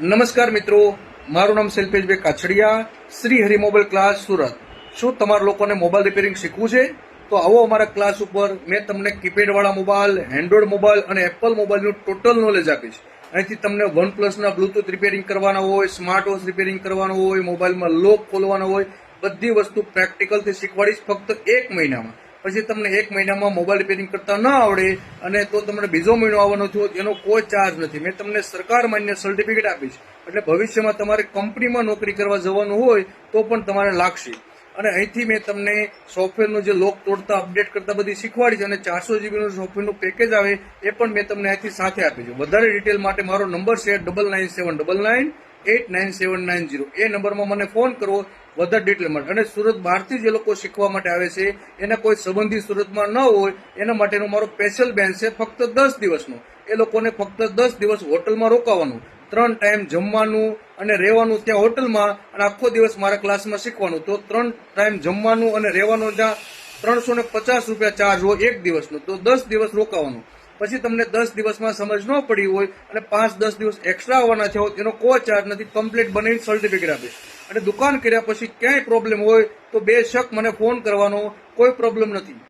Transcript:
નમસ્કાર મિત્રો, મારું નામ શિલ્પેશભાઈ કાછડિયા, શ્રી હરિ મોબાઈલ ક્લાસ સુરત. શું તમારા લોકોને મોબાઈલ રિપેરિંગ શીખવું છે? તો આવો અમારા ક્લાસ ઉપર. મેં તમને કીપેડવાળા મોબાઈલ, એન્ડ્રોઈડ મોબાઈલ અને એપલ મોબાઈલનું ટોટલ નોલેજ આપીશ. અહીંથી તમને વનપ્લસના બ્લુટૂથ રિપેરિંગ કરવાના હોય, સ્માર્ટ વોચ રિપેરિંગ કરવાનો હોય, મોબાઈલમાં લોક ખોલવાનો હોય, બધી વસ્તુ પ્રેક્ટિકલથી શીખવાડીશ ફક્ત 1 મહિનામાં. પછી તમને 1 મહિનામાં મોબાઈલ રિપેરિંગ કરતા ન આવડે અને તો તમને બીજો મહિનો આવવાનો થયો, એનો કોઈ ચાર્જ નથી. મેં તમને સરકાર માન્ય સર્ટિફિકેટ આપીશ, એટલે ભવિષ્યમાં તમારે કંપનીમાં નોકરી કરવા જવાનું હોય તો પણ તમારે લાગશે. અને અહીંથી મેં તમને સોફ્ટવેરનું જે લોક તોડતા અપડેટ કરતા બધી શીખવાડીશ, અને 400 જીબીનું સોફ્ટવેરનું પેકેજ આવે એ પણ મેં તમને અહીંથી સાથે આપીશું. વધારે ડિટેલ માટે મારો નંબર છે 9979998990. એ નંબરમાં મને ફોન કરવો વધારે ડિટેલ માટે. અને સુરત બહારથી જે લોકો શીખવા માટે આવે છે, એના કોઈ સંબંધી સુરતમાં ન હોય, એના માટેનો મારો સ્પેશિયલ બેન્ચ છે ફક્ત 10 દિવસનો. એ લોકોને ફક્ત 10 દિવસ હોટલમાં રોકાવાનું, 3 ટાઈમ જમવાનું અને રહેવાનું ત્યાં હોટલમાં, અને આખો દિવસ મારા ક્લાસમાં શીખવાનું. તો 3 ટાઈમ જમવાનું અને રહેવાનું જ્યાં 350 રૂપિયા ચાર્જ હોય 1 દિવસનો, તો 10 દિવસ રોકાવાનું. પછી તમને 10 દિવસમાં સમજ ન પડી હોય અને 5-10 દિવસ એક્સ્ટ્રા આવવાના છે, એનો કોઈ ચાર્જ નથી. કમ્પ્લીટ બનાવીને સર્ટિફિકેટ આપીશ. અને દુકાન કર્યા પછી ક્યાંય પ્રોબ્લેમ હોય તો બેશક મને ફોન કરવાનો, કોઈ પ્રોબ્લેમ નથી.